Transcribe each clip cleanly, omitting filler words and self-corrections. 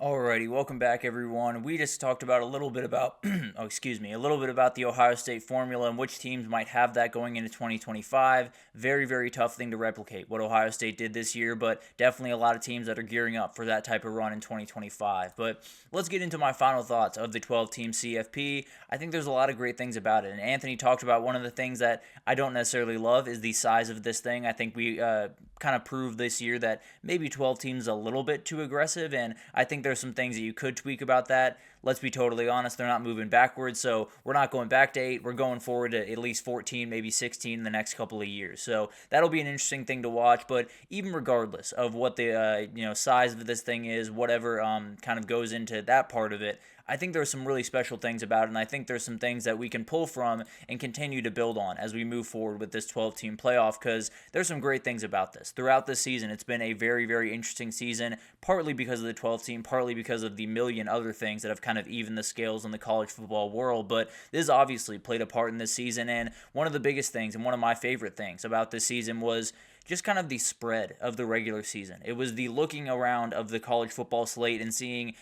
Alrighty, welcome back, everyone. We just talked about a little bit about, a little bit about the Ohio State formula and which teams might have that going into 2025. Very, very tough thing to replicate what Ohio State did this year, but definitely a lot of teams that are gearing up for that type of run in 2025. But let's get into my final thoughts of the 12-team CFP. I think there's a lot of great things about it, and Anthony talked about one of the things that I don't necessarily love is the size of this thing. I think we kind of proved this year that maybe 12 teams is a little bit too aggressive, and I think there's some things that you could tweak about that. Let's be totally honest, they're not moving backwards, so we're not going back to 8. We're going forward to at least 14, maybe 16 in the next couple of years. So that'll be an interesting thing to watch, but even regardless of what the size of this thing is, whatever kind of goes into that part of it, I think there's some really special things about it, and I think there's some things that we can pull from and continue to build on as we move forward with this 12-team playoff, because there's some great things about this. Throughout this season, it's been a very, very interesting season, partly because of the 12-team, partly because of the million other things that have kind of evened the scales in the college football world, but this obviously played a part in this season, and one of the biggest things, and one of my favorite things about this season was just kind of the spread of the regular season. It was the looking around of the college football slate and seeing,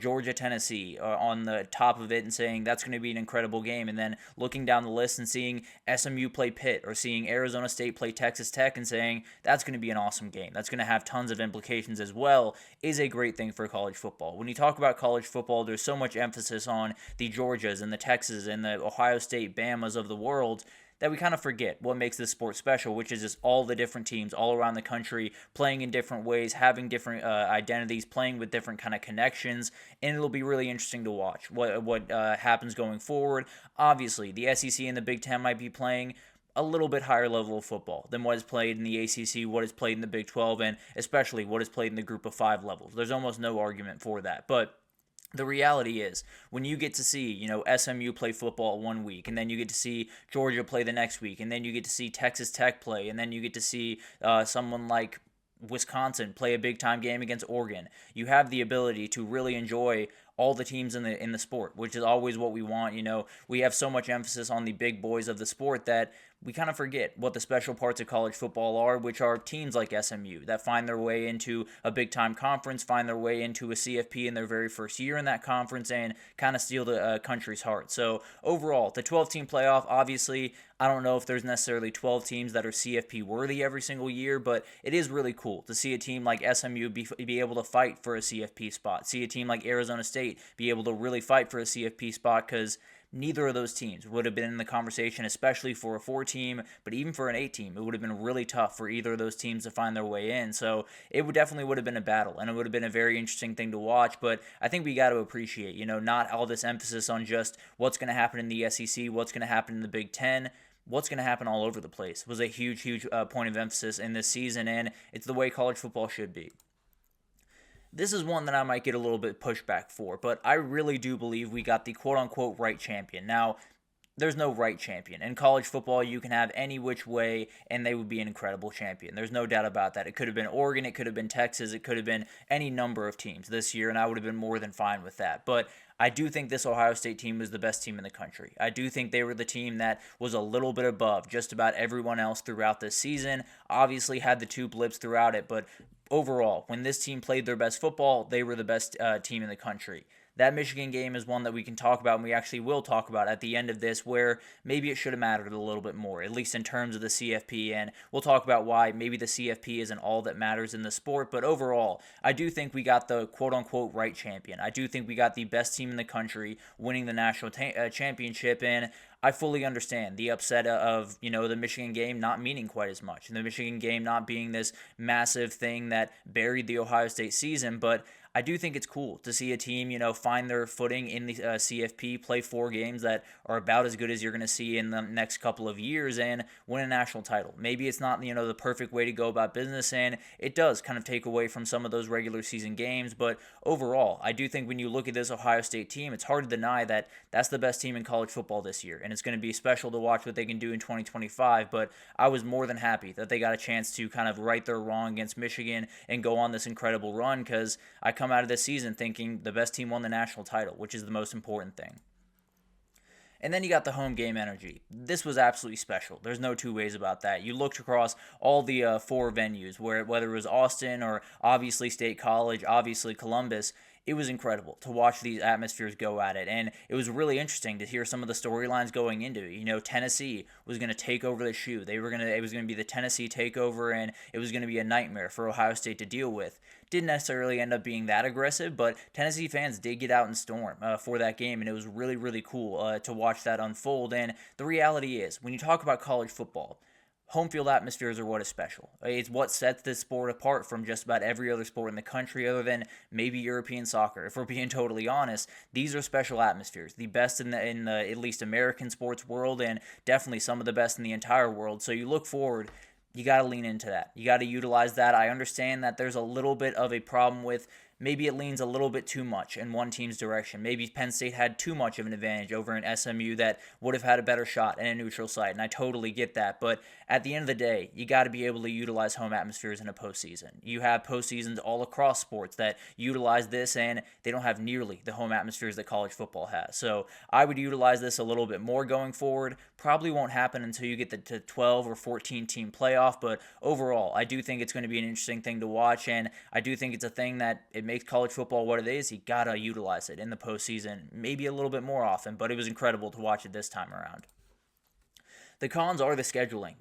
Georgia, Tennessee on the top of it and saying that's going to be an incredible game. And then looking down the list and seeing SMU play Pitt or seeing Arizona State play Texas Tech and saying that's going to be an awesome game. That's going to have tons of implications as well is a great thing for college football. When you talk about college football, there's so much emphasis on the Georgias and the Texas and the Ohio State Bamas of the world that we kind of forget what makes this sport special, which is just all the different teams all around the country playing in different ways, having different identities, playing with different kind of connections, and it'll be really interesting to watch what happens going forward. Obviously, the SEC and the Big Ten might be playing a little bit higher level of football than what is played in the ACC, what is played in the Big 12, and especially what is played in the Group of 5 levels. There's almost no argument for that, but the reality is, when you get to see, SMU play football one week, and then you get to see Georgia play the next week, and then you get to see Texas Tech play, and then you get to see someone like Wisconsin play a big-time game against Oregon, you have the ability to really enjoy all the teams in the sport, which is always what we want. We have so much emphasis on the big boys of the sport that we kind of forget what the special parts of college football are, which are teams like SMU that find their way into a big-time conference, find their way into a CFP in their very first year in that conference, and kind of steal the country's heart. So overall, the 12-team playoff, obviously, I don't know if there's necessarily 12 teams that are CFP worthy every single year, but it is really cool to see a team like SMU be able to fight for a CFP spot, see a team like Arizona State be able to really fight for a CFP spot, because neither of those teams would have been in the conversation, especially for a 4-team, but even for an 8-team, it would have been really tough for either of those teams to find their way in. So it would have been a battle, and it would have been a very interesting thing to watch. But I think we got to appreciate, not all this emphasis on just what's going to happen in the SEC, what's going to happen in the Big Ten. What's going to happen all over the place was a huge, huge point of emphasis in this season, and it's the way college football should be. This is one that I might get a little bit pushback for, but I really do believe we got the quote-unquote right champion. Now, there's no right champion. In college football, you can have any which way, and they would be an incredible champion. There's no doubt about that. It could have been Oregon, it could have been Texas, it could have been any number of teams this year, and I would have been more than fine with that. But I do think this Ohio State team was the best team in the country. I do think they were the team that was a little bit above just about everyone else throughout this season. Obviously had the 2 blips throughout it, but overall, when this team played their best football, they were the best team in the country. That Michigan game is one that we can talk about, and we actually will talk about at the end of this, where maybe it should have mattered a little bit more, at least in terms of the CFP, and we'll talk about why maybe the CFP isn't all that matters in the sport, but overall, I do think we got the quote-unquote right champion. I do think we got the best team in the country winning the national championship, and I fully understand the upset of, the Michigan game not meaning quite as much, and the Michigan game not being this massive thing that buried the Ohio State season, but I do think it's cool to see a team, find their footing in the CFP, play 4 games that are about as good as you're going to see in the next couple of years, and win a national title. Maybe it's not, the perfect way to go about business, and it does kind of take away from some of those regular season games, but overall, I do think when you look at this Ohio State team, it's hard to deny that that's the best team in college football this year, and it's going to be special to watch what they can do in 2025, but I was more than happy that they got a chance to kind of right their wrong against Michigan and go on this incredible run, because I come out of this season thinking the best team won the national title, which is the most important thing. And then you got the home game energy. This was absolutely special. There's no two ways about that. You looked across all the 4 venues, whether it was Austin or obviously State College, obviously Columbus. it was incredible to watch these atmospheres go at it. And it was really interesting to hear some of the storylines going into it. Tennessee was going to take over the shoe. It was going to be the Tennessee takeover, and it was going to be a nightmare for Ohio State to deal with. Didn't necessarily end up being that aggressive, but Tennessee fans did get out and storm for that game, and it was really, really cool to watch that unfold. And the reality is, when you talk about college football, home field atmospheres are what is special. It's what sets this sport apart from just about every other sport in the country other than maybe European soccer. If we're being totally honest, these are special atmospheres. The best in the at least American sports world, and definitely some of the best in the entire world. So you look forward, you got to lean into that. You got to utilize that. I understand that there's a little bit of a problem with maybe it leans a little bit too much in one team's direction. Maybe Penn State had too much of an advantage over an SMU that would have had a better shot in a neutral site, and I totally get that. But at the end of the day, you got to be able to utilize home atmospheres in a postseason. You have postseasons all across sports that utilize this, and they don't have nearly the home atmospheres that college football has. So I would utilize this a little bit more going forward. Probably won't happen until you get to 12 or 14 team playoff, but overall, I do think it's going to be an interesting thing to watch, and I do think it's a thing that it makes college football what it is. You got to utilize it in the postseason, maybe a little bit more often, but it was incredible to watch it this time around. The cons are the scheduling.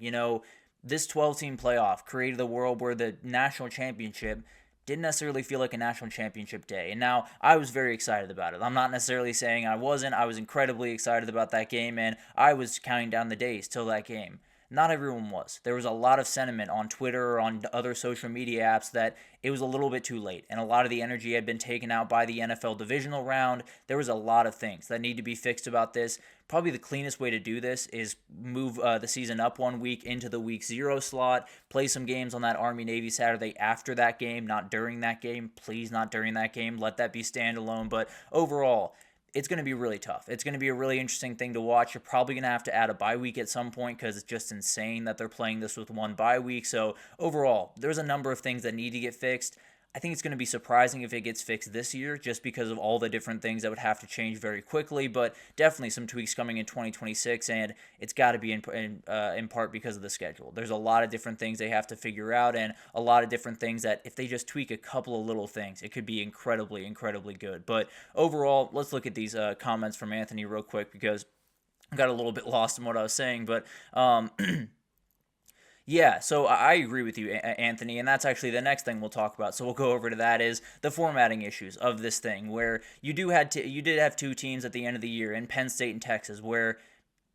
This 12-team playoff created a world where the national championship didn't necessarily feel like a national championship day. And now I was very excited about it. I'm not necessarily saying I wasn't. I was incredibly excited about that game, and I was counting down the days till that game. Not everyone was. There was a lot of sentiment on Twitter or on other social media apps that it was a little bit too late, and a lot of the energy had been taken out by the NFL divisional round. There was a lot of things that need to be fixed about this. Probably the cleanest way to do this is move the season up 1 week into the week 0 slot, play some games on that Army-Navy Saturday after that game, not during that game. Please, not during that game. Let that be standalone. But overall, it's going to be really tough. It's going to be a really interesting thing to watch. You're probably going to have to add a bye week at some point because it's just insane that they're playing this with one bye week. So overall, there's a number of things that need to get fixed. I think it's going to be surprising if it gets fixed this year just because of all the different things that would have to change very quickly, but definitely some tweaks coming in 2026, and it's got to be in part because of the schedule. There's a lot of different things they have to figure out, and a lot of different things that if they just tweak a couple of little things, it could be incredibly, incredibly good. But overall, let's look at these comments from Anthony real quick because I got a little bit lost in what I was saying, but yeah, so I agree with you, Anthony, and that's actually the next thing we'll talk about. So we'll go over to that is the formatting issues of this thing, where you did have two teams at the end of the year in Penn State and Texas, where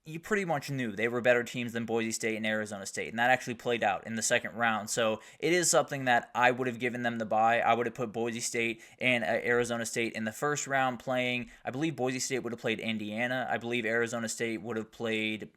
you pretty much knew they were better teams than Boise State and Arizona State, and that actually played out in the second round. So it is something that I would have given them the bye. I would have put Boise State and Arizona State in the first round playing. I believe Boise State would have played Indiana. I believe Arizona State would have played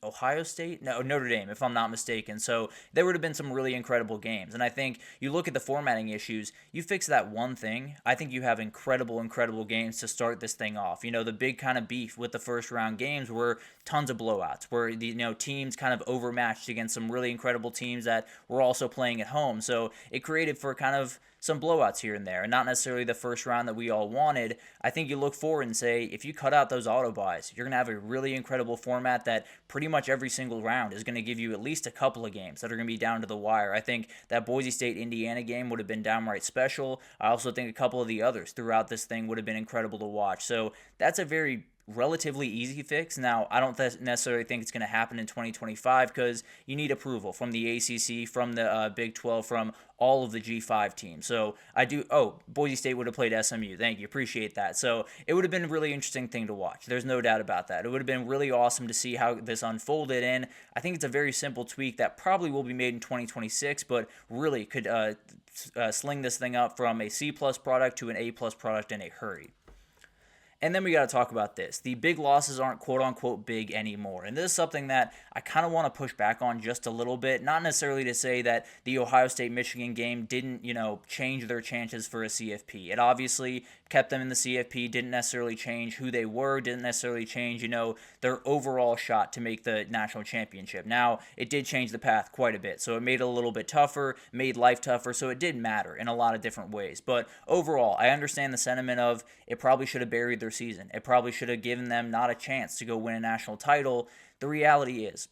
Ohio State? No, Notre Dame, if I'm not mistaken. So there would have been some really incredible games. And I think you look at the formatting issues, you fix that one thing, I think you have incredible, incredible games to start this thing off. The big kind of beef with the first round games were tons of blowouts, where teams kind of overmatched against some really incredible teams that were also playing at home. So it created for kind of some blowouts here and there, and not necessarily the first round that we all wanted. I think you look forward and say, if you cut out those auto buys, you're going to have a really incredible format that pretty much every single round is going to give you at least a couple of games that are going to be down to the wire. I think that Boise State-Indiana game would have been downright special. I also think a couple of the others throughout this thing would have been incredible to watch. So that's a very relatively easy fix. Now, I don't necessarily think it's going to happen in 2025 because you need approval from the ACC, from the Big 12, from all of the G5 teams. So Boise State would have played SMU. Thank you. Appreciate that. So it would have been a really interesting thing to watch. There's no doubt about that. It would have been really awesome to see how this unfolded, and I think it's a very simple tweak that probably will be made in 2026, but really could sling this thing up from a C+ product to an A+ product in a hurry. And then we got to talk about this. The big losses aren't quote-unquote big anymore. And this is something that I kind of want to push back on just a little bit. Not necessarily to say that the Ohio State-Michigan game didn't, change their chances for a CFP. It obviously kept them in the CFP, didn't necessarily change who they were, didn't necessarily change, their overall shot to make the national championship. Now, it did change the path quite a bit. So it made it a little bit tougher, made life tougher, so it did matter in a lot of different ways. But overall, I understand the sentiment of it probably should have buried their season. It probably should have given them not a chance to go win a national title. The reality is,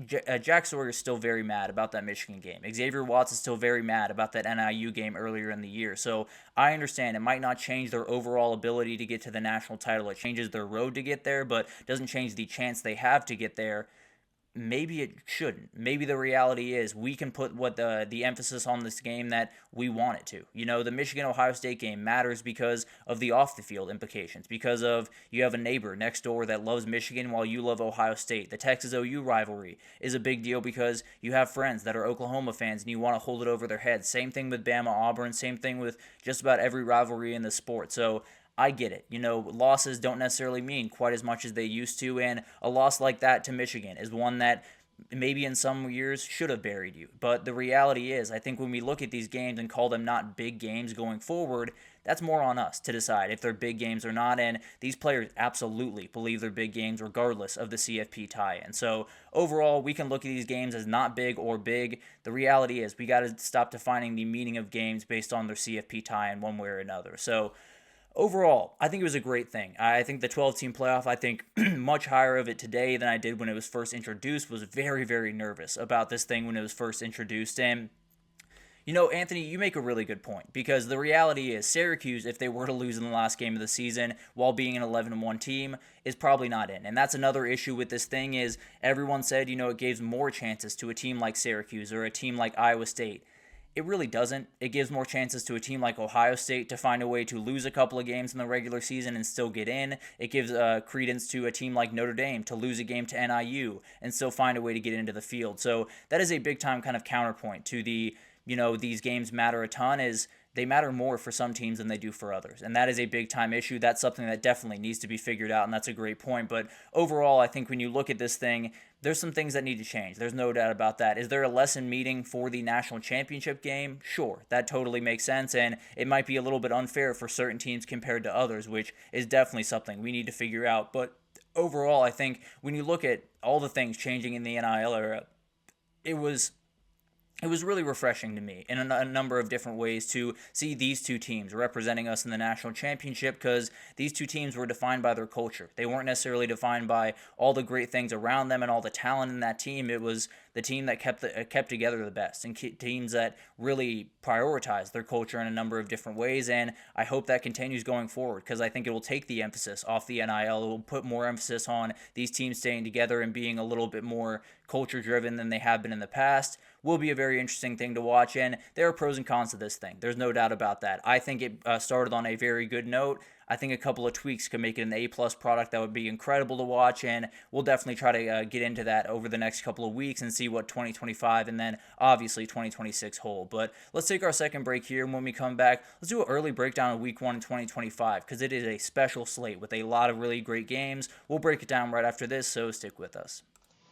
Jack Sawyer is still very mad about that Michigan game. Xavier Watts is still very mad about that NIU game earlier in the year. So I understand it might not change their overall ability to get to the national title. It changes their road to get there, but doesn't change the chance they have to get there. Maybe it shouldn't. Maybe the reality is we can put what the emphasis on this game that we want it to. The Michigan-Ohio State game matters because of the off-the-field implications, because of you have a neighbor next door that loves Michigan while you love Ohio State. The Texas-OU rivalry is a big deal because you have friends that are Oklahoma fans and you want to hold it over their heads. Same thing with Bama-Auburn, same thing with just about every rivalry in the sport. So I get it. Losses don't necessarily mean quite as much as they used to, and a loss like that to Michigan is one that maybe in some years should have buried you. But the reality is, I think when we look at these games and call them not big games going forward, that's more on us to decide if they're big games or not, and these players absolutely believe they're big games regardless of the CFP tie-in. So overall, we can look at these games as not big or big. The reality is we got to stop defining the meaning of games based on their CFP tie-in one way or another. So overall, I think it was a great thing. I think the 12-team playoff, I think much higher of it today than I did when it was first introduced. Was very, very nervous about this thing when it was first introduced. And, Anthony, you make a really good point because the reality is Syracuse, if they were to lose in the last game of the season while being an 11-1 team, is probably not in. And that's another issue with this thing is everyone said, it gives more chances to a team like Syracuse or a team like Iowa State. It really doesn't. It gives more chances to a team like Ohio State to find a way to lose a couple of games in the regular season and still get in. It gives credence to a team like Notre Dame to lose a game to NIU and still find a way to get into the field. So that is a big-time kind of counterpoint to the, these games matter a ton is they matter more for some teams than they do for others. And that is a big-time issue. That's something that definitely needs to be figured out, and that's a great point. But overall, I think when you look at this thing, there's some things that need to change. There's no doubt about that. Is there a lesson meeting for the national championship game? Sure, that totally makes sense, and it might be a little bit unfair for certain teams compared to others, which is definitely something we need to figure out. But overall, I think when you look at all the things changing in the NIL era, it was really refreshing to me in a number of different ways to see these two teams representing us in the national championship because these two teams were defined by their culture. They weren't necessarily defined by all the great things around them and all the talent in that team. It was the team that kept together the best and teams that really prioritized their culture in a number of different ways, and I hope that continues going forward because I think it will take the emphasis off the NIL. It will put more emphasis on these teams staying together and being a little bit more culture-driven than they have been in the past. Will be a very interesting thing to watch, and there are pros and cons to this thing. There's no doubt about that. I think it started on a very good note. I think a couple of tweaks could make it an A-plus product that would be incredible to watch, and we'll definitely try to get into that over the next couple of weeks and see what 2025 and then obviously 2026 hold. But let's take our second break here, and when we come back, let's do an early breakdown of Week 1 in 2025 because it is a special slate with a lot of really great games. We'll break it down right after this, so stick with us.